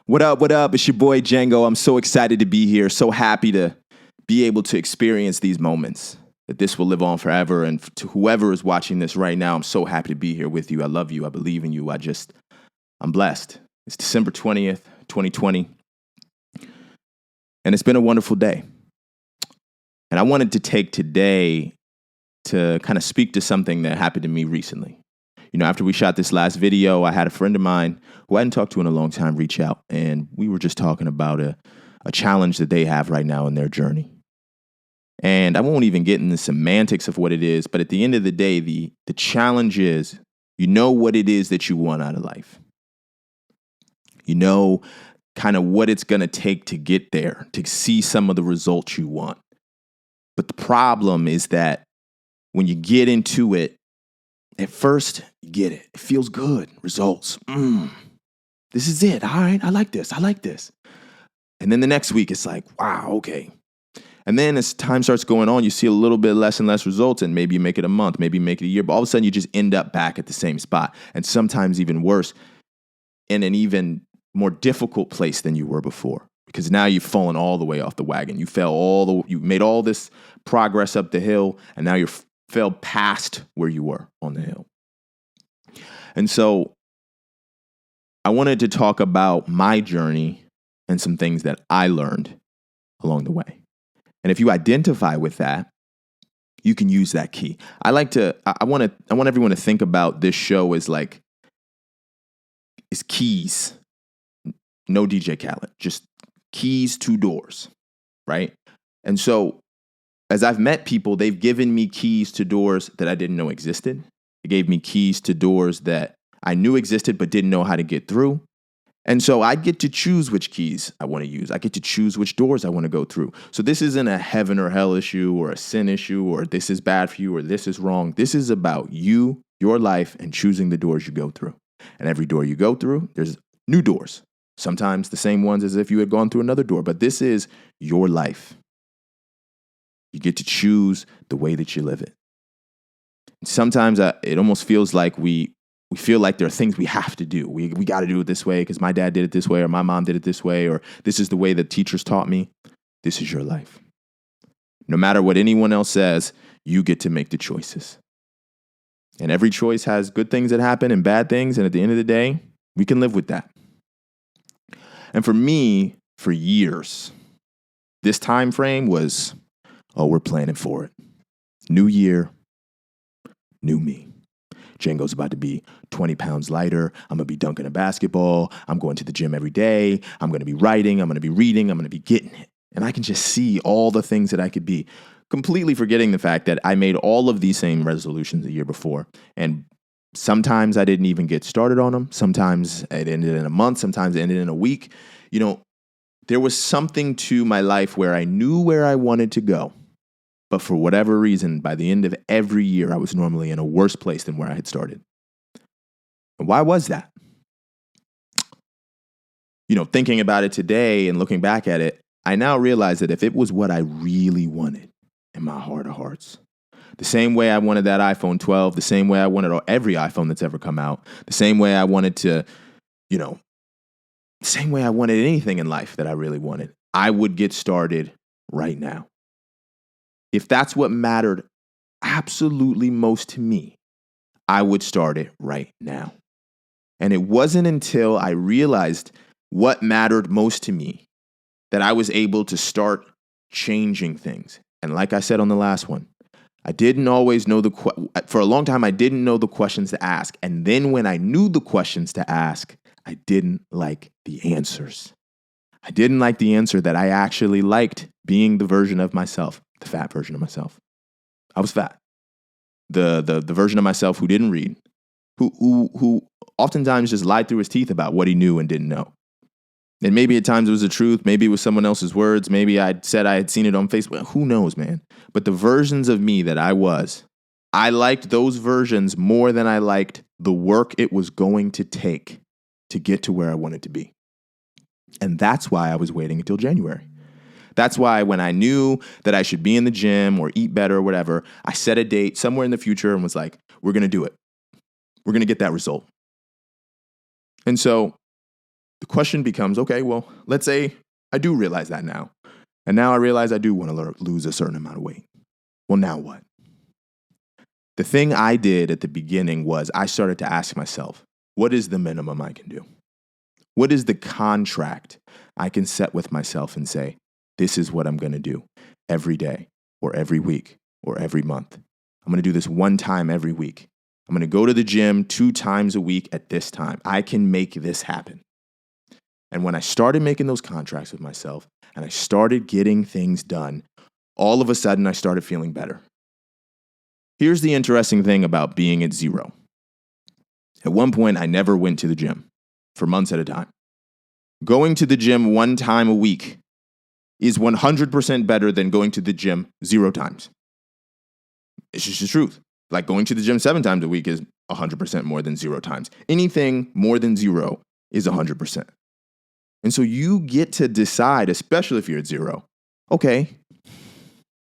What up? What up? It's your boy Django. I'm so excited to be here. So happy to be able to experience these moments, that this will live on forever. And to whoever is watching this right now, I'm so happy to be here with you. I love you. I believe in you. I'm blessed. It's December 20th, 2020. And it's been a wonderful day. And I wanted to take today to kind of speak to something that happened to me recently. You know, after we shot this last video, I had a friend of mine who I hadn't talked to in a long time reach out, and we were just talking about a challenge that they have right now in their journey. And I won't even get into the semantics of what it is, but at the end of the day, the challenge is, you know what it is that you want out of life. You know kind of what it's going to take to get there, to see some of the results you want. But the problem is that when you get into it, at first, you get it. It feels good. Results. This is it. All right. I like this. And then the next week, it's like, wow, okay. And then as time starts going on, you see a little bit less and less results, and maybe you make it a month, maybe you make it a year, but all of a sudden you just end up back at the same spot, and sometimes even worse, in an even more difficult place than you were before, because now you've fallen all the way off the wagon. You made all this progress up the hill, and now you're fell past where you were on the hill. And so I wanted to talk about my journey and some things that I learned along the way. And if you identify with that, you can use that key. I want everyone to think about this show as keys. No DJ Khaled, just keys to doors, right? And so as I've met people, they've given me keys to doors that I didn't know existed. They gave me keys to doors that I knew existed but didn't know how to get through. And so I get to choose which keys I want to use. I get to choose which doors I want to go through. So this isn't a heaven or hell issue or a sin issue or this is bad for you or this is wrong. This is about you, your life, and choosing the doors you go through. And every door you go through, there's new doors. Sometimes the same ones as if you had gone through another door. But this is your life. You get to choose the way that you live it. Sometimes it almost feels like we feel like there are things we have to do. We got to do it this way because my dad did it this way or my mom did it this way or this is the way that teachers taught me. This is your life. No matter what anyone else says, you get to make the choices. And every choice has good things that happen and bad things. And at the end of the day, we can live with that. And for me, for years, this time frame was, we're planning for it. New year, new me. Django's about to be 20 pounds lighter. I'm going to be dunking a basketball. I'm going to the gym every day. I'm going to be writing. I'm going to be reading. I'm going to be getting it. And I can just see all the things that I could be, completely forgetting the fact that I made all of these same resolutions the year before. And sometimes I didn't even get started on them. Sometimes it ended in a month. Sometimes it ended in a week. You know, there was something to my life where I knew where I wanted to go. But for whatever reason, by the end of every year, I was normally in a worse place than where I had started. And why was that? You know, thinking about it today and looking back at it, I now realize that if it was what I really wanted in my heart of hearts, the same way I wanted that iPhone 12, the same way I wanted every iPhone that's ever come out, the same way I wanted to, the same way I wanted anything in life that I really wanted, I would get started right now. If that's what mattered absolutely most to me, I would start it right now. And it wasn't until I realized what mattered most to me that I was able to start changing things. And like I said on the last one, I didn't always know for a long time, I didn't know the questions to ask. And then when I knew the questions to ask, I didn't like the answers. I didn't like the answer that I actually liked being the version of myself. The fat version of myself. I was fat. The version of myself who didn't read, who oftentimes just lied through his teeth about what he knew and didn't know. And maybe at times it was the truth. Maybe it was someone else's words. Maybe I said I had seen it on Facebook. Who knows, man? But the versions of me that I liked those versions more than I liked the work it was going to take to get to where I wanted to be. And that's why I was waiting until January. That's why when I knew that I should be in the gym or eat better or whatever, I set a date somewhere in the future and was like, we're going to do it. We're going to get that result. And so The question becomes, okay, well, let's say I do realize that now. And now I realize I do want to lose a certain amount of weight. Well, now what? The thing I did at the beginning was I started to ask myself, what is the minimum I can do? What is the contract I can set with myself and say, this is what I'm going to do every day or every week or every month. I'm going to do this one time every week. I'm going to go to the gym 2 times a week at this time. I can make this happen. And when I started making those contracts with myself and I started getting things done, all of a sudden I started feeling better. Here's the interesting thing about being at 0. At one point, I never went to the gym for months at a time. Going to the gym 1 time a week is 100% better than going to the gym 0 times. It's just the truth. Like going to the gym 7 times a week is 100% more than 0 times. Anything more than 0 is 100%. And so you get to decide, especially if you're at 0, okay,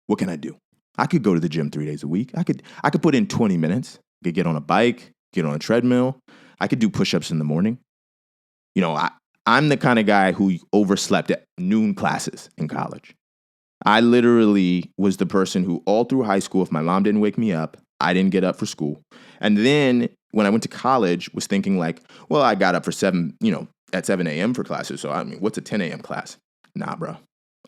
what can I do? I could go to the gym 3 days a week. I could put in 20 minutes. I could get on a bike, get on a treadmill. I could do push-ups in the morning. You know, I'm the kind of guy who overslept at noon classes in college. I literally was the person who all through high school, if my mom didn't wake me up, I didn't get up for school. And then when I went to college, was thinking like, well, I got up for at 7 a.m. for classes. So, I mean, what's a 10 a.m. class? Nah, bro.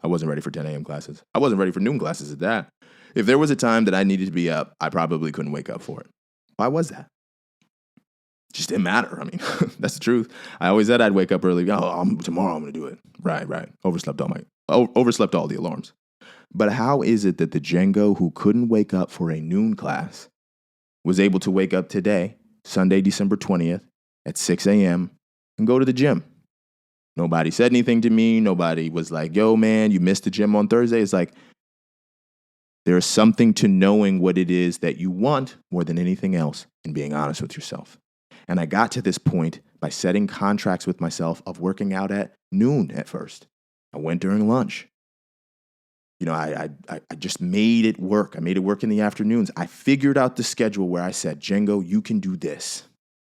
I wasn't ready for 10 a.m. classes. I wasn't ready for noon classes at that. If there was a time that I needed to be up, I probably couldn't wake up for it. Why was that? Just didn't matter. I mean, that's the truth. I always said I'd wake up early. Tomorrow I'm going to do it. Right. Overslept all the alarms. But how is it that the Django who couldn't wake up for a noon class was able to wake up today, Sunday, December 20th at 6 a.m. and go to the gym? Nobody said anything to me. Nobody was like, yo, man, you missed the gym on Thursday. It's like, there's something to knowing what it is that you want more than anything else and being honest with yourself. And I got to this point by setting contracts with myself of working out at noon at first. I went during lunch. You know, I just made it work. I made it work in the afternoons. I figured out the schedule where I said, Django, you can do this.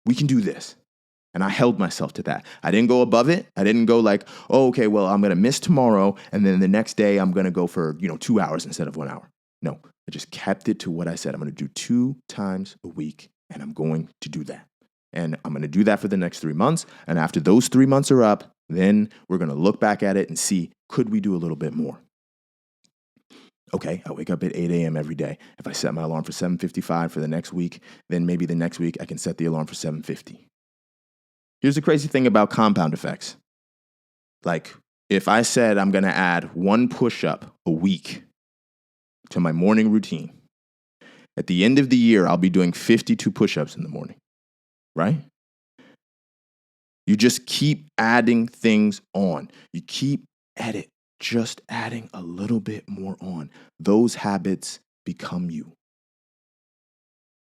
We can do this. And I held myself to that. I didn't go above it. I didn't go like, oh, okay, well, I'm going to miss tomorrow. And then the next day I'm going to go for, 2 hours instead of 1 hour. No, I just kept it to what I said. I'm going to do 2 times a week, and I'm going to do that. And I'm going to do that for the next 3 months. And after those 3 months are up, then we're going to look back at it and see, could we do a little bit more? Okay, I wake up at 8 a.m. every day. If I set my alarm for 7:55 for the next week, then maybe the next week I can set the alarm for 7:50. Here's the crazy thing about compound effects. Like, if I said I'm going to add 1 push-up a week to my morning routine, at the end of the year, I'll be doing 52 push-ups in the morning, right? You just keep adding things on. You keep at it, just adding a little bit more on. Those habits become you.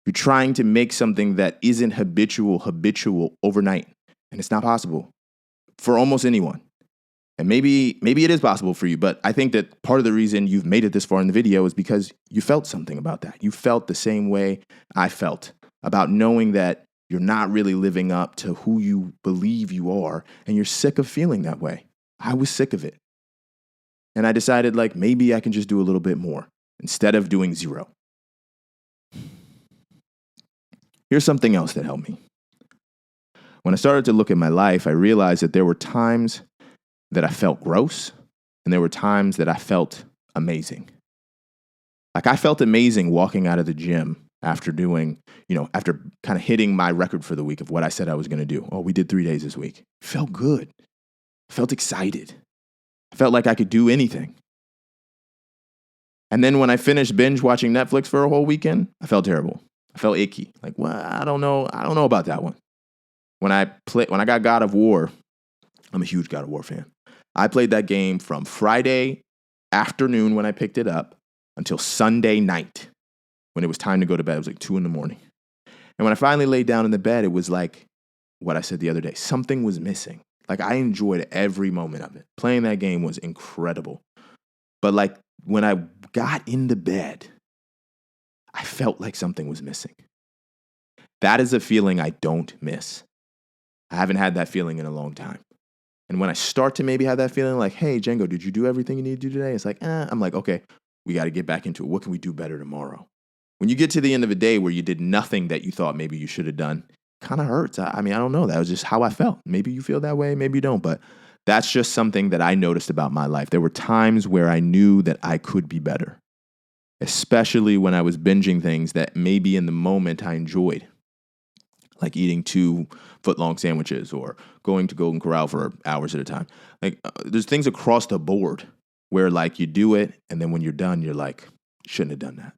You're trying to make something that isn't habitual overnight, and it's not possible for almost anyone. And maybe it is possible for you, but I think that part of the reason you've made it this far in the video is because you felt something about that. You felt the same way I felt about knowing that you're not really living up to who you believe you are, and you're sick of feeling that way. I was sick of it. And I decided, like, maybe I can just do a little bit more instead of doing 0. Here's something else that helped me. When I started to look at my life, I realized that there were times that I felt gross, and there were times that I felt amazing. Like, I felt amazing walking out of the gym after doing, after kind of hitting my record for the week of what I said I was going to do. Oh, we did 3 days this week. Felt good. Felt excited. I felt like I could do anything. And then when I finished binge watching Netflix for a whole weekend, I felt terrible. I felt icky. Like, well, I don't know about that one. When I got God of War, I'm a huge God of War fan. I played that game from Friday afternoon when I picked it up until Sunday night when it was time to go to bed. It was like 2 a.m. And when I finally laid down in the bed, it was like what I said the other day. Something was missing. Like, I enjoyed every moment of it. Playing that game was incredible. But like when I got into bed, I felt like something was missing. That is a feeling I don't miss. I haven't had that feeling in a long time. And when I start to maybe have that feeling like, hey, Django, did you do everything you need to do today? It's like, I'm like, okay, we got to get back into it. What can we do better tomorrow? When you get to the end of a day where you did nothing that you thought maybe you should have done, kind of hurts. I mean, I don't know. That was just how I felt. Maybe you feel that way, maybe you don't. But that's just something that I noticed about my life. There were times where I knew that I could be better, especially when I was binging things that maybe in the moment I enjoyed, like eating 2-foot-long sandwiches or going to Golden Corral for hours at a time. Like there's things across the board where like you do it and then when you're done, you're like, shouldn't have done that.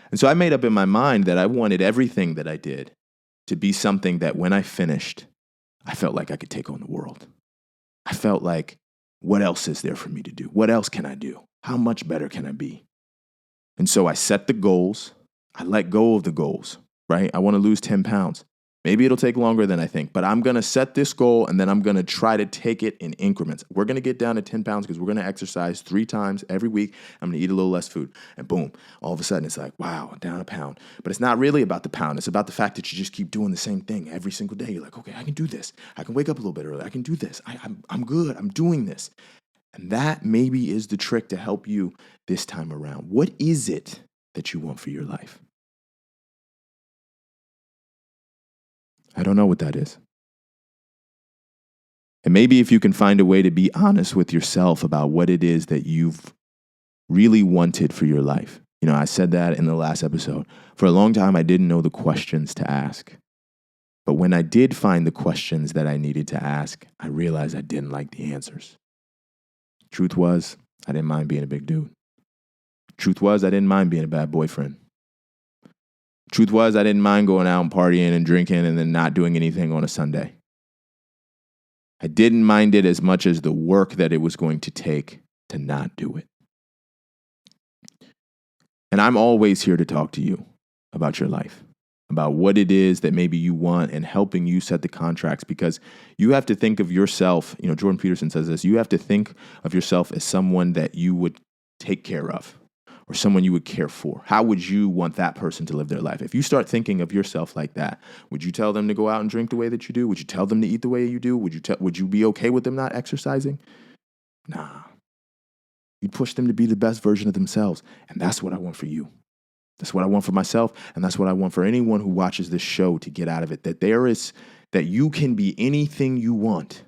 And so I made up in my mind that I wanted everything that I did to be something that when I finished, I felt like I could take on the world. I felt like, what else is there for me to do? What else can I do? How much better can I be? And so I set the goals. I let go of the goals, right? I want to lose 10 pounds. Maybe it'll take longer than I think, but I'm going to set this goal and then I'm going to try to take it in increments. We're going to get down to 10 pounds because we're going to exercise 3 times every week. I'm going to eat a little less food. And boom, all of a sudden it's like, wow, I'm down a pound. But it's not really about the pound. It's about the fact that you just keep doing the same thing every single day. You're like, okay, I can do this. I can wake up a little bit early. I can do this. I'm good. I'm doing this. And that maybe is the trick to help you this time around. What is it that you want for your life? I don't know what that is. And maybe if you can find a way to be honest with yourself about what it is that you've really wanted for your life. You know, I said that in the last episode. For a long time, I didn't know the questions to ask. But when I did find the questions that I needed to ask, I realized I didn't like the answers. Truth was, I didn't mind being a big dude. Truth was, I didn't mind being a bad boyfriend. Truth was, I didn't mind going out and partying and drinking and then not doing anything on a Sunday. I didn't mind it as much as the work that it was going to take to not do it. And I'm always here to talk to you about your life, about what it is that maybe you want and helping you set the contracts, because you have to think of yourself, you know, Jordan Peterson says this, you have to think of yourself as someone that you would take care of, or someone you would care for. How would you want that person to live their life? If you start thinking of yourself like that, would you tell them to go out and drink the way that you do? Would you tell them to eat the way you do? Would you be okay with them not exercising? Nah. You'd push them to be the best version of themselves. And that's what I want for you. That's what I want for myself. And that's what I want for anyone who watches this show to get out of it. That you can be anything you want.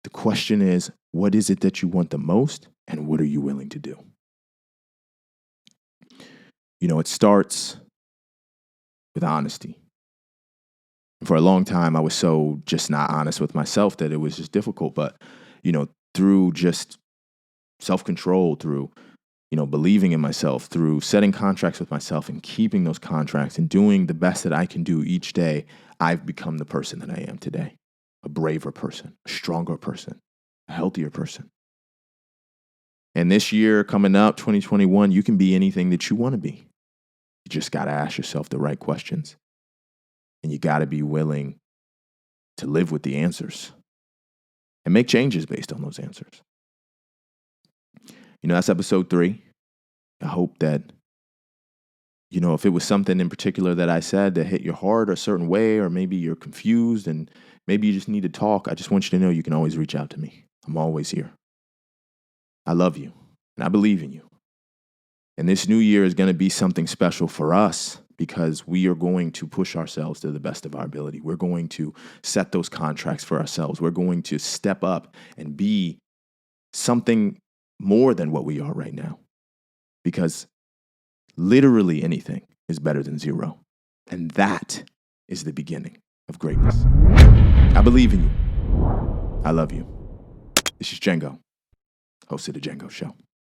The question is, what is it that you want the most? And what are you willing to do? You know, it starts with honesty. And for a long time, I was so just not honest with myself that it was just difficult. But, you know, through just self-control, through, you know, believing in myself, through setting contracts with myself and keeping those contracts and doing the best that I can do each day, I've become the person that I am today. A braver person, a stronger person, a healthier person. And this year coming up, 2021, you can be anything that you want to be. You just got to ask yourself the right questions. And you got to be willing to live with the answers and make changes based on those answers. You know, that's episode 3. I hope that, you know, if it was something in particular that I said that hit your heart a certain way, or maybe you're confused and maybe you just need to talk, I just want you to know you can always reach out to me. I'm always here. I love you and I believe in you. And this new year is going to be something special for us because we are going to push ourselves to the best of our ability. We're going to set those contracts for ourselves. We're going to step up and be something more than what we are right now. Because literally anything is better than 0. And that is the beginning of greatness. I believe in you. I love you. This is Django, host of The Django Show.